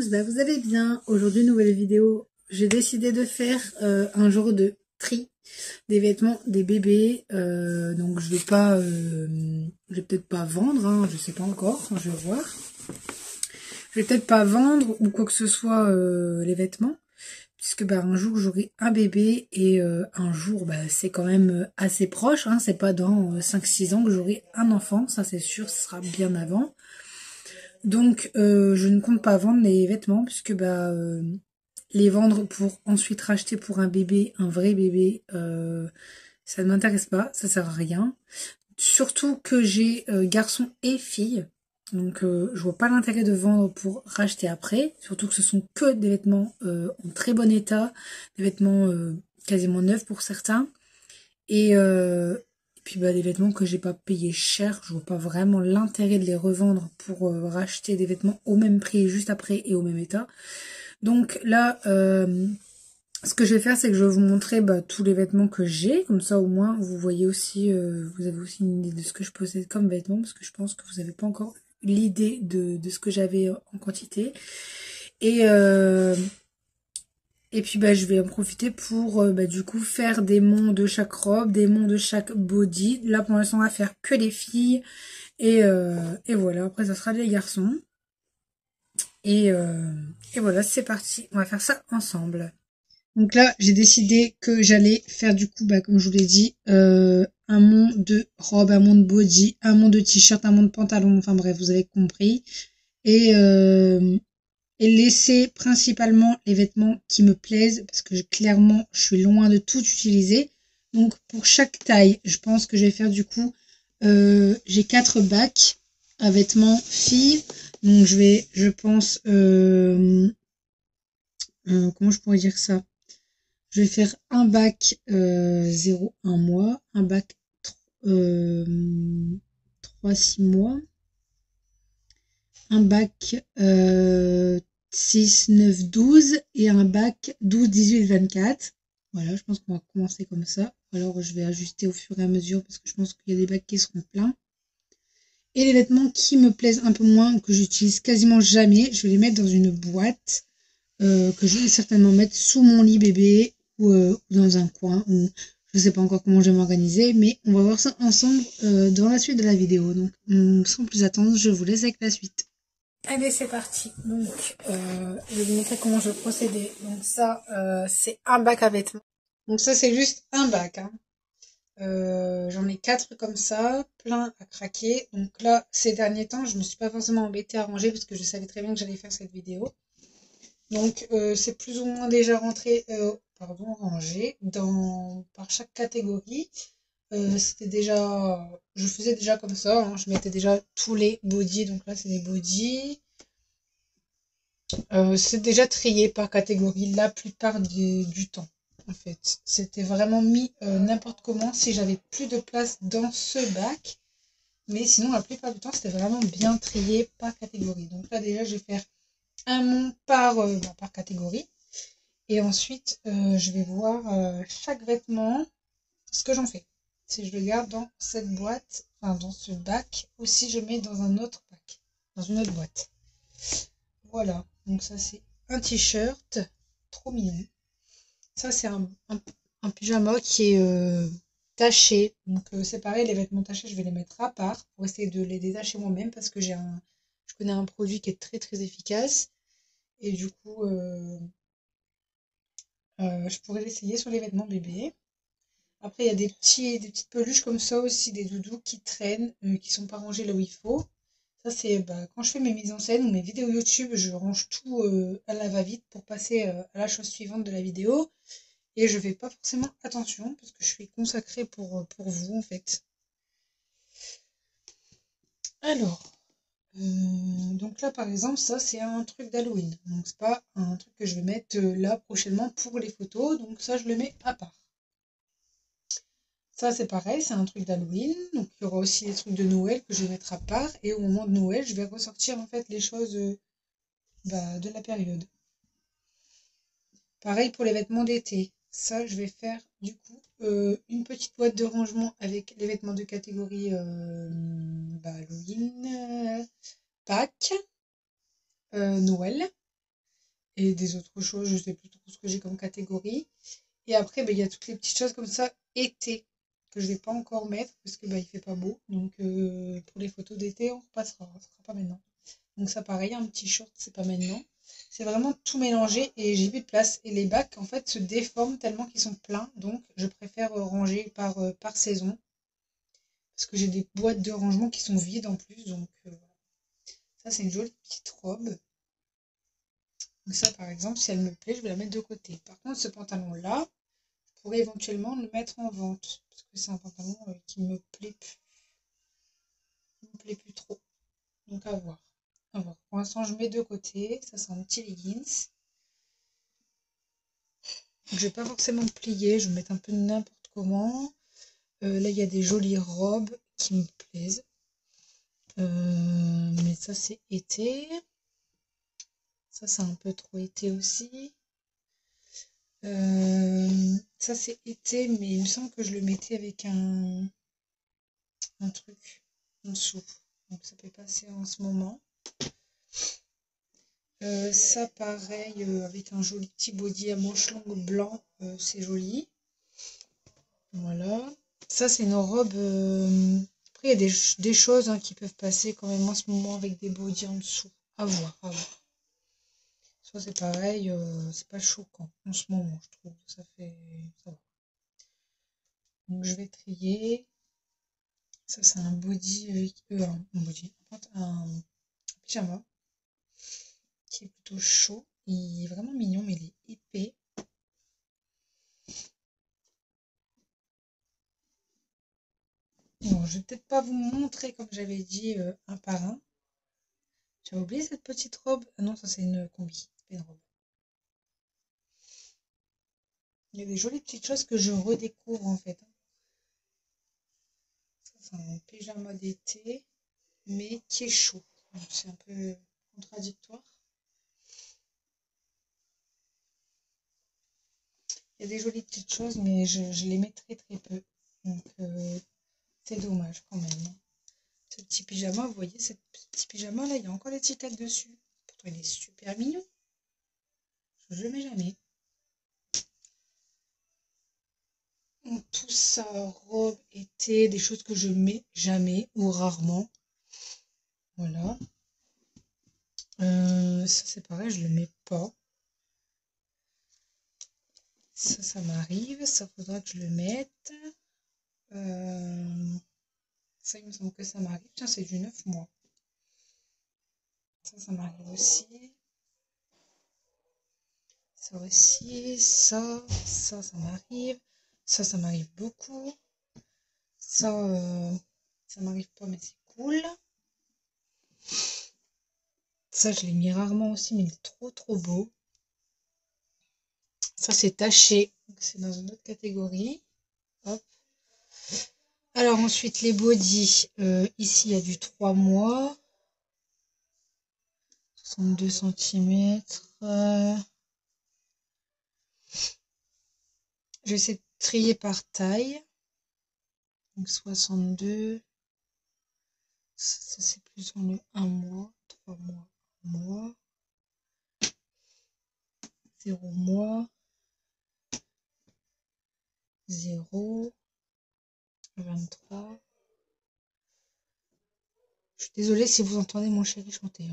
j'espère que vous allez bien. Aujourd'hui, nouvelle vidéo. J'ai décidé de faire un jour de tri des vêtements des bébés. Donc je vais peut-être pas vendre, hein, je sais pas encore, je vais voir. Je vais peut-être pas vendre ou quoi que ce soit les vêtements, puisque un jour j'aurai un bébé et un jour c'est quand même assez proche, hein, c'est pas dans 5-6 ans que j'aurai un enfant, ça c'est sûr, ce sera bien avant. Donc je ne compte pas vendre les vêtements puisque les vendre pour ensuite racheter pour un bébé, un vrai bébé, ça ne m'intéresse pas, ça sert à rien. Surtout que j'ai garçon et fille, donc je vois pas l'intérêt de vendre pour racheter après, surtout que ce sont que des vêtements en très bon état, des vêtements quasiment neufs pour certains, et puis des vêtements que j'ai pas payé cher, je vois pas vraiment l'intérêt de les revendre pour racheter des vêtements au même prix juste après et au même état. Donc là, ce que je vais faire, c'est que je vais vous montrer tous les vêtements que j'ai, comme ça au moins vous voyez aussi, vous avez aussi une idée de ce que je possède comme vêtements, parce que je pense que vous n'avez pas encore l'idée de ce que j'avais en quantité. Et puis je vais en profiter pour du coup faire des monts de chaque robe, des monts de chaque body. Là pour l'instant on va faire que les filles. Et voilà, après ça sera les garçons. Et voilà, c'est parti, on va faire ça ensemble. Donc là j'ai décidé que j'allais faire du coup, comme je vous l'ai dit, un mont de robe, un mont de body, un mont de t-shirt, un mont de pantalon, enfin bref, vous avez compris. Et laisser principalement les vêtements qui me plaisent parce que clairement je suis loin de tout utiliser. Donc pour chaque taille, je pense que je vais faire du coup, j'ai 4 bacs à vêtements filles. Donc je pense, comment je pourrais dire ça? Je vais faire un bac 0-1 mois, un bac 3-6 mois, un bac 6, 9, 12 et un bac 12, 18, 24. Voilà, je pense qu'on va commencer comme ça. Alors je vais ajuster au fur et à mesure parce que je pense qu'il y a des bacs qui seront pleins. Et les vêtements qui me plaisent un peu moins ou que j'utilise quasiment jamais, je vais les mettre dans une boîte que je vais certainement mettre sous mon lit bébé ou dans un coin. Ou je ne sais pas encore comment je vais m'organiser, mais on va voir ça ensemble dans la suite de la vidéo. Donc sans plus attendre, je vous laisse avec la suite. Allez, c'est parti. Donc, je vais vous montrer comment je vais procéder. Donc ça, c'est un bac à vêtements. Donc ça, c'est juste un bac. Hein. J'en ai 4 comme ça, plein à craquer. Donc là, ces derniers temps, je me suis pas forcément embêtée à ranger parce que je savais très bien que j'allais faire cette vidéo. Donc c'est plus ou moins déjà rentré, rangé par chaque catégorie. C'était déjà, je faisais déjà comme ça, hein, je mettais déjà tous les bodys, donc là c'est des bodys. C'est déjà trié par catégorie la plupart du temps, en fait. C'était vraiment mis n'importe comment si j'avais plus de place dans ce bac. Mais sinon, la plupart du temps, c'était vraiment bien trié par catégorie. Donc là, déjà, je vais faire un mont par catégorie. Et ensuite, je vais voir chaque vêtement, ce que j'en fais. Si je le garde dans cette boîte, enfin dans ce bac, ou si je mets dans un autre bac, dans une autre boîte. Voilà, donc ça c'est un t-shirt, trop mignon. Ça c'est un pyjama qui est taché. Donc c'est pareil, les vêtements tachés, je vais les mettre à part pour essayer de les détacher moi-même parce que je connais un produit qui est très très efficace. Et du coup, je pourrais l'essayer sur les vêtements bébés. Après, il y a des petites peluches comme ça aussi, des doudous qui traînent, qui sont pas rangés là où il faut. Ça, c'est quand je fais mes mises en scène ou mes vidéos YouTube, je range tout à la va-vite pour passer à la chose suivante de la vidéo. Et je fais pas forcément attention parce que je suis consacrée pour vous en fait. Alors, donc là par exemple, ça c'est un truc d'Halloween. Donc c'est pas un truc que je vais mettre là prochainement pour les photos. Donc ça, je le mets à part. Ça, c'est pareil, c'est un truc d'Halloween. Donc, il y aura aussi les trucs de Noël que je vais mettre à part. Et au moment de Noël, je vais ressortir en fait les choses de la période. Pareil pour les vêtements d'été. Ça, je vais faire du coup une petite boîte de rangement avec les vêtements de catégorie Halloween, Pâques, Noël. et des autres choses, je sais plus trop ce que j'ai comme catégorie. Et après, il y a toutes les petites choses comme ça, été, que je vais pas encore mettre parce que il fait pas beau. Donc pour les photos d'été, on repassera, ce sera pas maintenant. Donc ça pareil, un petit short, c'est pas maintenant. C'est vraiment tout mélangé et j'ai plus de place. Et les bacs, en fait, se déforment tellement qu'ils sont pleins. Donc je préfère ranger par saison. Parce que j'ai des boîtes de rangement qui sont vides en plus. Donc voilà. Ça, c'est une jolie petite robe. Donc ça, par exemple, si elle me plaît, je vais la mettre de côté. Par contre, ce pantalon-là, je pourrais éventuellement le mettre en vente. Parce que c'est un pantalon qui me plaît plus. Il me plaît plus trop. Donc à voir. À voir. Pour l'instant, je mets de côté. Ça, c'est un petit leggings. Donc, je vais pas forcément plier. Je vais mettre un peu n'importe comment. Là, il y a des jolies robes qui me plaisent. Mais ça, c'est été. Ça, c'est un peu trop été aussi. Ça, c'est été, mais il me semble que je le mettais avec un truc en dessous. Donc, ça peut passer en ce moment. Ça, pareil, avec un joli petit body à manches longues blanc, c'est joli. Voilà. Ça, c'est une robe. Après, il y a des choses qui peuvent passer quand même en ce moment avec des bodys en dessous. À voir, à voir. Ça, c'est pareil, c'est pas choquant en ce moment, je trouve. Ça fait. Ça va. Donc, je vais trier. Ça, c'est un body. Un body. Un pyjama qui est plutôt chaud. Il est vraiment mignon, mais il est épais. Bon, je vais peut-être pas vous montrer comme j'avais dit un par un. J'avais oublié cette petite robe. Ah non, ça c'est une combi, c'est pas une robe. Il y a des jolies petites choses que je redécouvre en fait. Ça c'est un pyjama d'été, mais qui est chaud. Donc, c'est un peu contradictoire. Il y a des jolies petites choses, mais je les mets très très peu. Donc c'est dommage quand même. Ce petit pyjama, vous voyez, ce petit pyjama là, il y a encore des petits tacs dessus. Pourtant il est super mignon. Je le mets jamais. Tout ça, robe, été, des choses que je mets jamais ou rarement. Voilà. Ça c'est pareil, je le mets pas. Ça m'arrive. Ça faudra que je le mette. Ça, il me semble que ça m'arrive. Tiens, c'est du 9 mois. Ça m'arrive aussi. Ça aussi. Ça m'arrive. Ça m'arrive beaucoup. Ça m'arrive pas, mais c'est cool. Ça, je l'ai mis rarement aussi, mais il est trop trop beau. Ça, c'est taché. C'est dans une autre catégorie. Hop. Alors ensuite, les bodys. Ici, il y a du 3 mois. 62 centimètres. Je vais essayer de trier par taille. Donc 62. Ça c'est plus dans le 1 mois, 3 mois, 1 mois. 0 mois. 0. 23. Je suis désolée si vous entendez mon chéri chanter.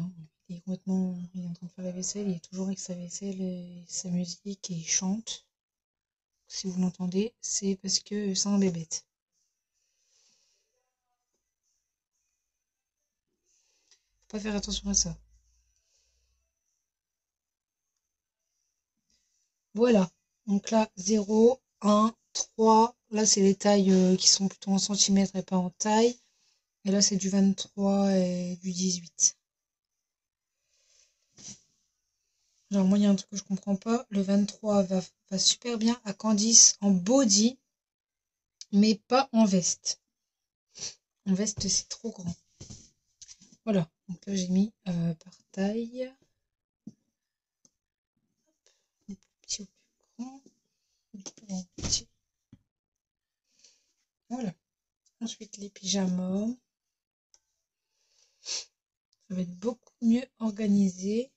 Il est complètement. Il est en train de faire la vaisselle. Il est toujours avec sa vaisselle et sa musique et il chante. Si vous l'entendez, c'est parce que c'est un bébête. Faut pas faire attention à ça. Voilà. Donc là, 0, 1, 3. Là, c'est les tailles qui sont plutôt en centimètres et pas en taille. Et là, c'est du 23 et du 18. Alors, moi, il y a un truc que je comprends pas. Le 23 va super bien à Candice en body, mais pas en veste. En veste, c'est trop grand. Voilà. Donc là, j'ai mis par taille. Du petit au plus grand. Du plus grand au petit. Voilà. Ensuite, les pyjamas. Ça va être beaucoup mieux organisé.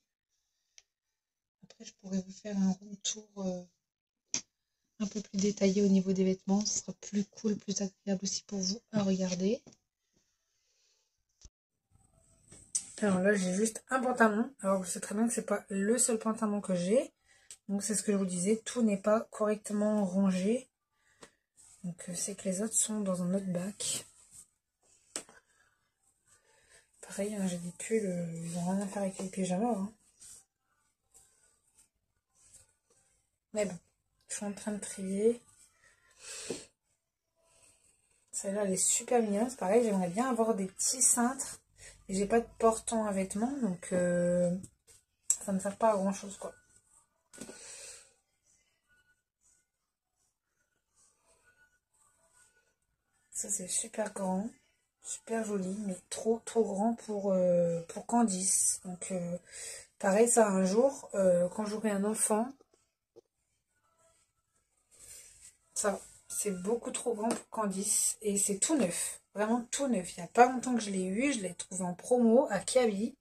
après je pourrais vous faire un room tour un peu plus détaillé au niveau des vêtements. Ce sera plus cool, plus agréable aussi pour vous à regarder. Alors là, j'ai juste un pantalon. Alors je sais très bien que c'est pas le seul pantalon que j'ai. Donc c'est ce que je vous disais, tout n'est pas correctement rangé. Donc c'est que les autres sont dans un autre bac. Pareil, hein, j'ai des pulls, ils n'ont rien à faire avec les pyjamas. Hein. Mais bon, je suis en train de trier. Celle-là, elle est super mignonne. C'est pareil, j'aimerais bien avoir des petits cintres. Et j'ai pas de portant à vêtements, donc ça ne sert pas à grand chose, quoi. Ça, c'est super grand, super joli, mais trop grand pour Candice. Donc, pareil, ça, un jour, quand j'aurai un enfant, ça, c'est beaucoup trop grand pour Candice. Et c'est tout neuf, vraiment tout neuf. Il n'y a pas longtemps que je l'ai eu, je l'ai trouvé en promo à Kiabi.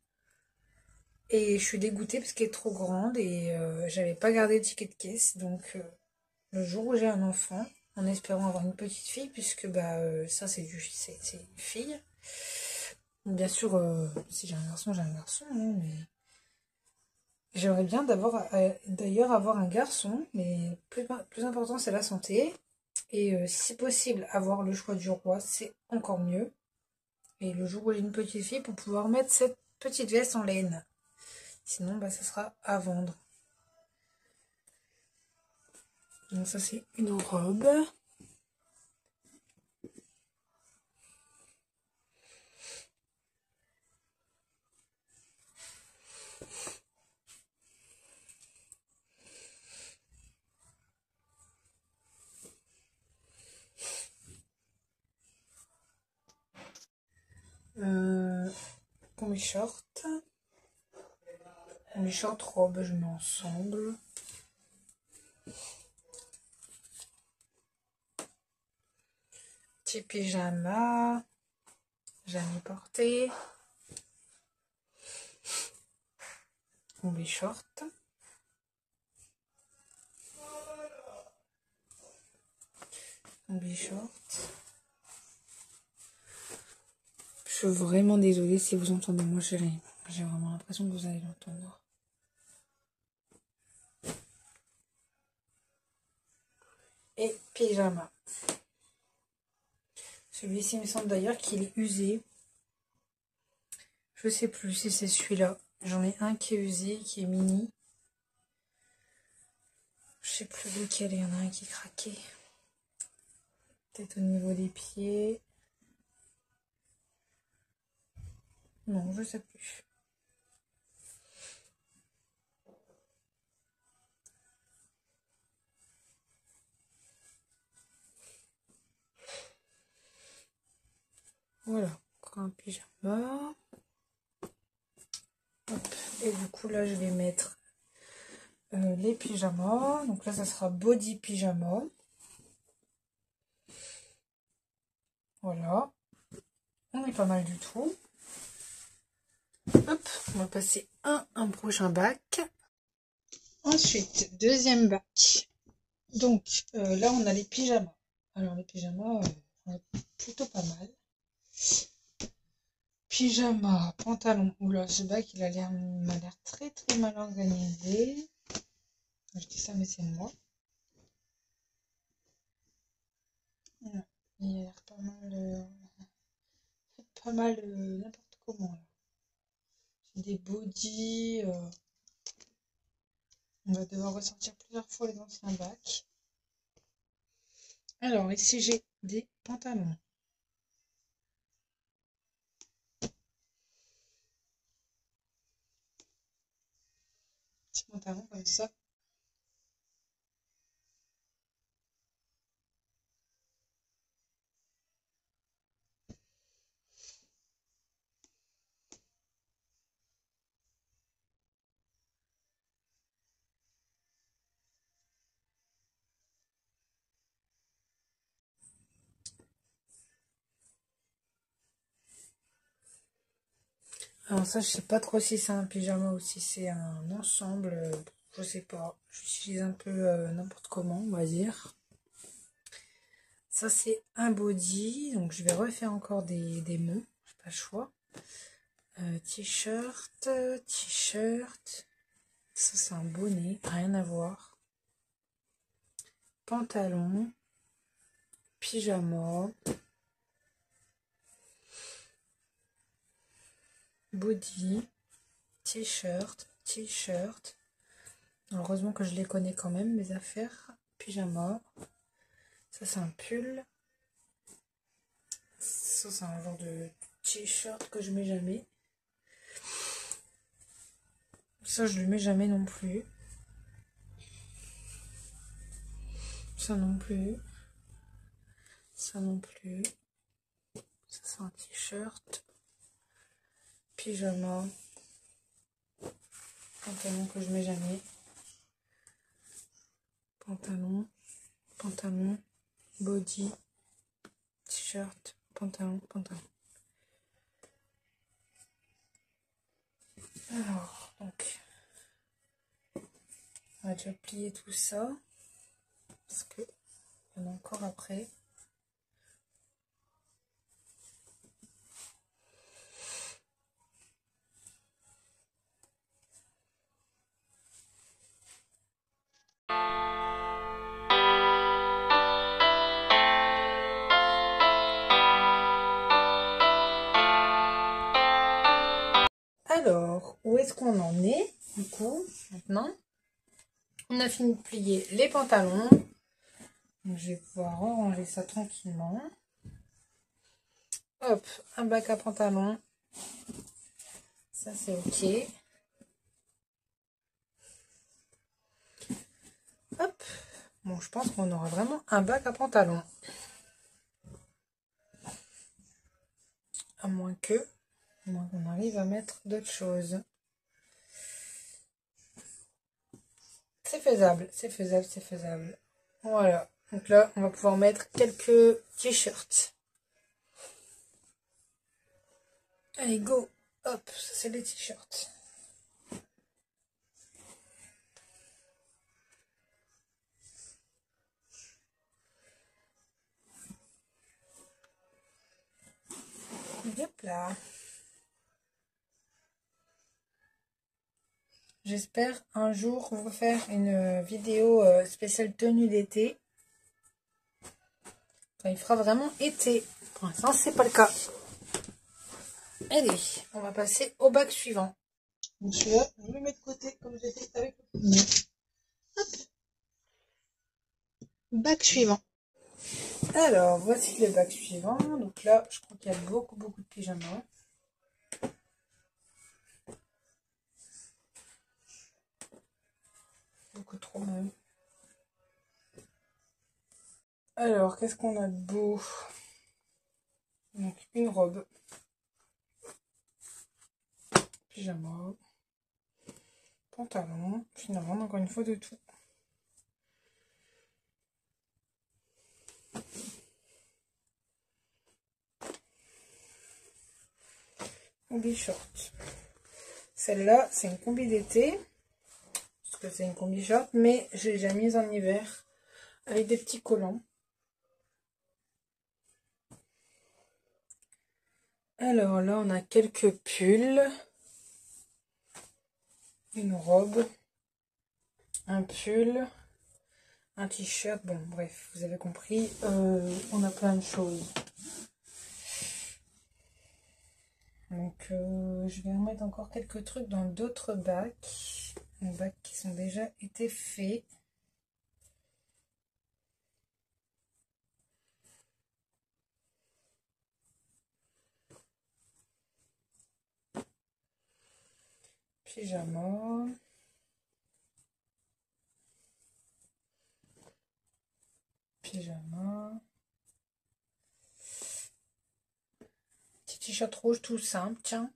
Et je suis dégoûtée parce qu'elle est trop grande et j'avais pas gardé le ticket de caisse. Donc, le jour où j'ai un enfant, en espérant avoir une petite fille, puisque bah ça c'est une fille. Bien sûr, si j'ai un garçon, j'ai un garçon, hein, mais j'aimerais bien d'ailleurs avoir un garçon, mais plus important c'est la santé. Et si possible, avoir le choix du roi, c'est encore mieux. Et le jour où j'ai une petite fille, pour pouvoir mettre cette petite veste en laine. Sinon, bah, ça sera à vendre. Donc ça c'est une robe. Combi short. Combi short robe, je mets ensemble. Petit pyjama. Jamais porté. Combi short. Combi short. Je suis vraiment désolée si vous entendez moi chérie. J'ai vraiment l'impression que vous allez l'entendre. Et pyjama. Celui-ci, il me semble d'ailleurs qu'il est usé. Je sais plus si c'est celui-là. J'en ai un qui est usé, qui est mini. Je sais plus lequel, il y en a un qui est craqué. Peut-être au niveau des pieds. Non, je sais plus. Voilà, encore un pyjama. Hop. Et du coup, là, je vais mettre les pyjamas. Donc là, ça sera body pyjama. Voilà. On est pas mal du tout. Hop, on va passer un prochain bac. Ensuite, deuxième bac. Donc, là, on a les pyjamas. Alors, les pyjamas, on est plutôt pas mal. Pyjama, pantalon. Oula, ce bac, il m'a l'air très mal organisé. Je dis ça, mais c'est moi. Non, il a l'air pas mal n'importe comment. Là. Des bodys. On va devoir ressortir plusieurs fois les anciens bacs. Alors, ici, j'ai des pantalons. Petit pantalon comme ça. Alors ça, je sais pas trop si c'est un pyjama ou si c'est un ensemble. Je sais pas. J'utilise un peu n'importe comment, on va dire. Ça, c'est un body. Donc, je vais refaire encore des mots. J'ai pas le choix. T-shirt, t-shirt. Ça, c'est un bonnet. Rien à voir. Pantalon. Pyjama. Body. T-shirt. T-shirt. Heureusement que je les connais quand même, mes affaires. Pyjama. Ça, c'est un pull. Ça, c'est un genre de t-shirt que je mets jamais. Ça, je le mets jamais non plus. Ça non plus. Ça non plus. Ça, c'est un t-shirt. Pyjama. Pantalon que je mets jamais. Pantalon. Pantalon. Body. T-shirt. Pantalon. Pantalon. Alors, donc. On va déjà plier tout ça. Parce que il y en a encore après. Alors, où est-ce qu'on en est, du coup, maintenant? On a fini de plier les pantalons. Donc, je vais pouvoir ranger ça tranquillement. Hop, un bac à pantalon. Ça, c'est ok. Hop. Bon, je pense qu'on aura vraiment un bac à pantalon. À moins qu'on arrive à mettre d'autres choses. C'est faisable, c'est faisable, c'est faisable. Voilà. Donc là, on va pouvoir mettre quelques t-shirts. Allez, go. Hop, ça c'est les t-shirts. Hop là. J'espère un jour vous faire une vidéo spéciale tenue d'été. Quand il fera vraiment été. Pour l'instant, c'est pas le cas. Allez, on va passer au bac suivant. Donc celui-là, je le mets de côté comme j'ai fait avec le premier. Hop. Bac suivant. Alors, voici le bac suivant. Donc là, je crois qu'il y a beaucoup de pyjamas. Beaucoup trop même. Alors, qu'est-ce qu'on a de beau? Donc, une robe. Pyjama. Pantalon. Finalement, encore une fois de tout. Combi short. Celle-là, c'est une combi d'été. Parce que c'est une combi short, mais je l'ai déjà mise en hiver. Avec des petits collants. Alors là, on a quelques pulls. Une robe. Un pull. Un t-shirt. Bon, bref, vous avez compris. On a plein de choses. Donc, je vais remettre encore quelques trucs dans d'autres bacs. Des bacs qui sont déjà été faits. Pyjama. Pyjama. Petit t-shirt rouge tout simple, tiens.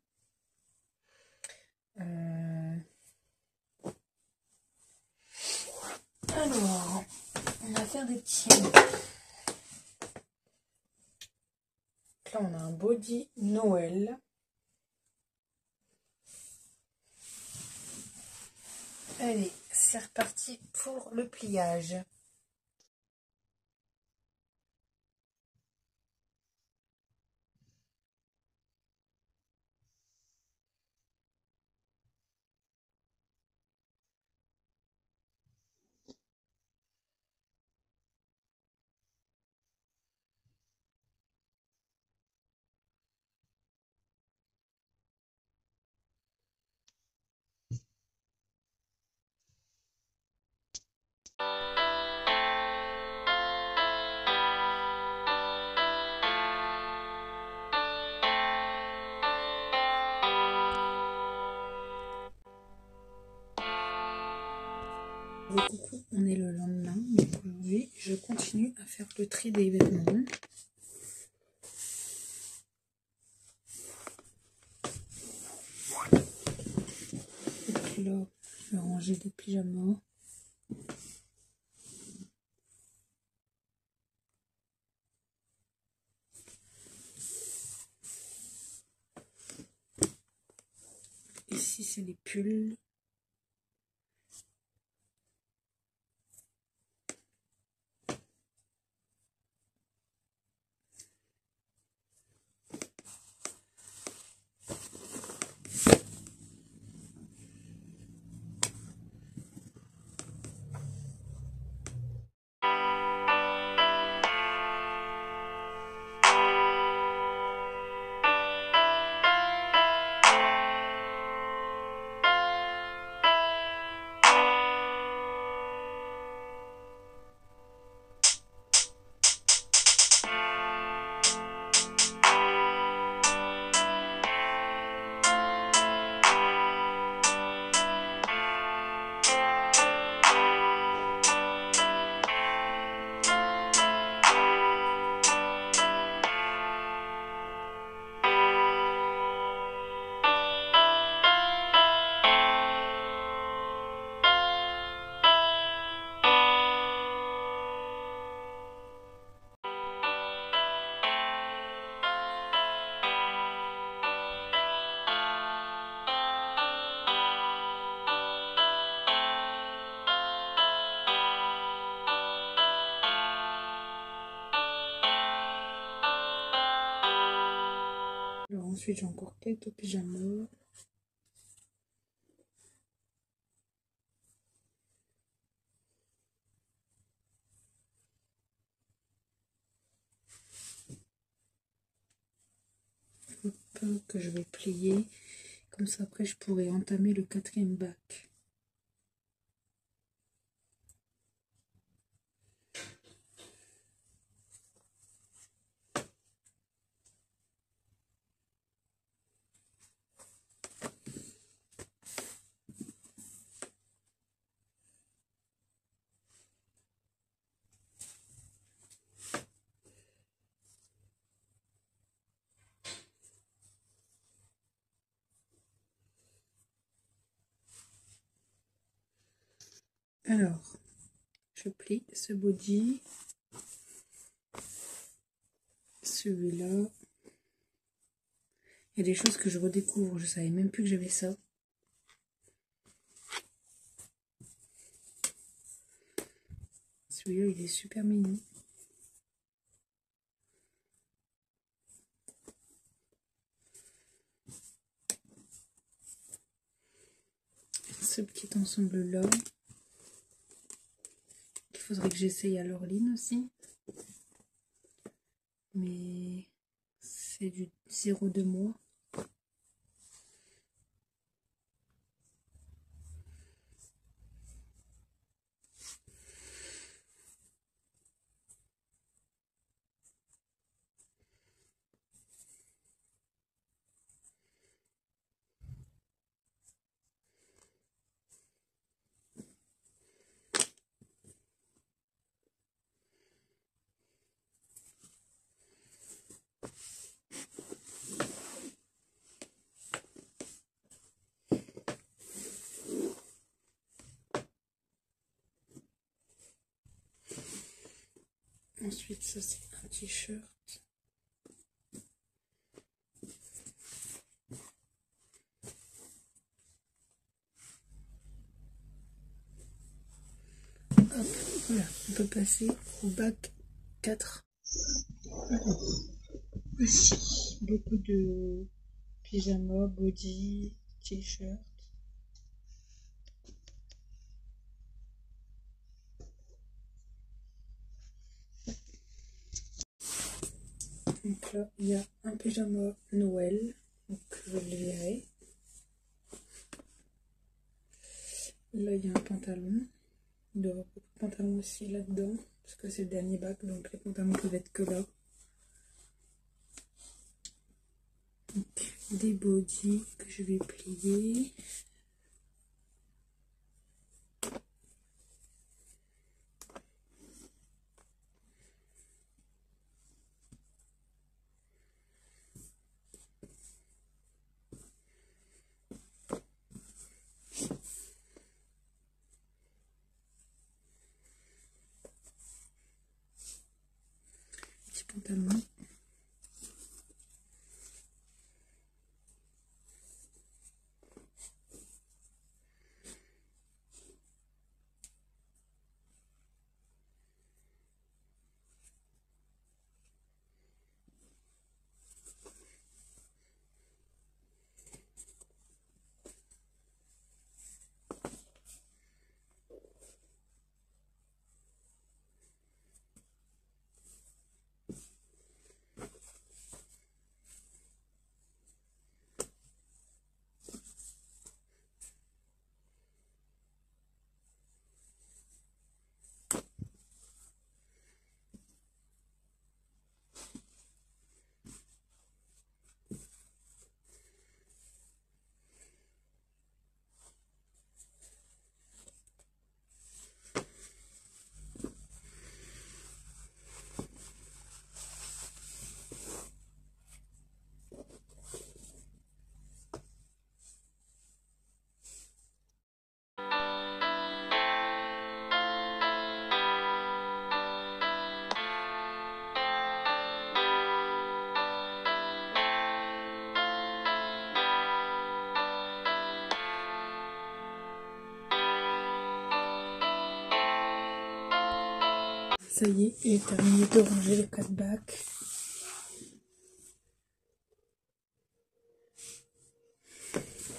Alors, on va faire des petits. Là, on a un body Noël. Allez, c'est reparti pour le pliage. Coucou, on est le lendemain, donc aujourd'hui je continue à faire le tri des vêtements. Donc là, je vais ranger des pyjamas. Ici c'est les pulls. Alors ensuite j'ai encore quelques pyjamas. Que je vais plier, comme ça après je pourrai entamer le 4e bac. Alors, je plie ce body, celui-là. Il y a des choses que je redécouvre, je savais même plus que j'avais ça. Celui-là, il est super mignon. Ce petit ensemble-là, il faudrait que j'essaye à l'orline aussi. Mais c'est du 0,2 mois. Ensuite, ça c'est un t-shirt. Voilà, on peut passer au bac 4. Alors, ici, beaucoup de pyjama, body, t-shirt. Donc là, il y a un pyjama Noël, donc je vais le virer. Là, il y a un pantalon. Il doit y avoir beaucoup de pantalons aussi là-dedans, parce que c'est le dernier bac, donc les pantalons peuvent être que là. Donc, des bodys que je vais plier. Petit pantalon. Ça y est, j'ai terminé de ranger les 4 bacs.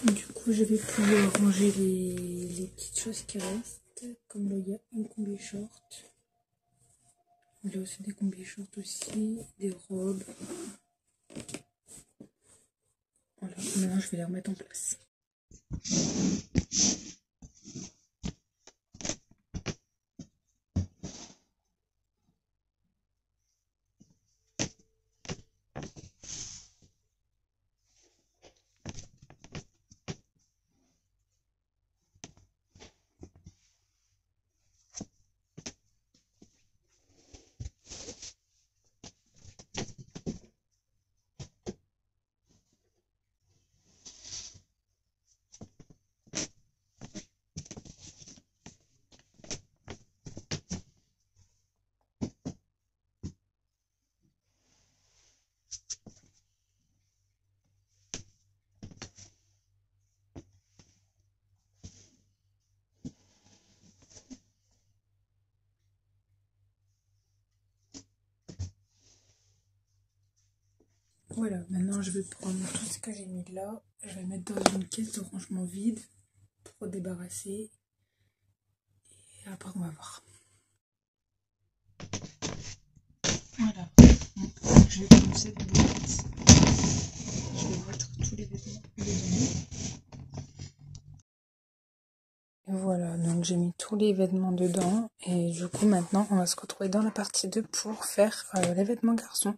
Du coup, je vais pouvoir ranger les petites choses qui restent. Comme là, il y a un combi short. Il y a aussi des combi shorts aussi, des robes. Voilà, maintenant je vais les remettre en place. Voilà, maintenant je vais prendre tout ce que j'ai mis là, je vais le mettre dans une caisse de rangement vide pour débarrasser et après on va voir. Voilà, donc je vais prendre cette boîte, je vais mettre tous les vêtements dedans. Et voilà, donc j'ai mis tous les vêtements dedans et du coup maintenant on va se retrouver dans la partie 2 pour faire les vêtements garçons.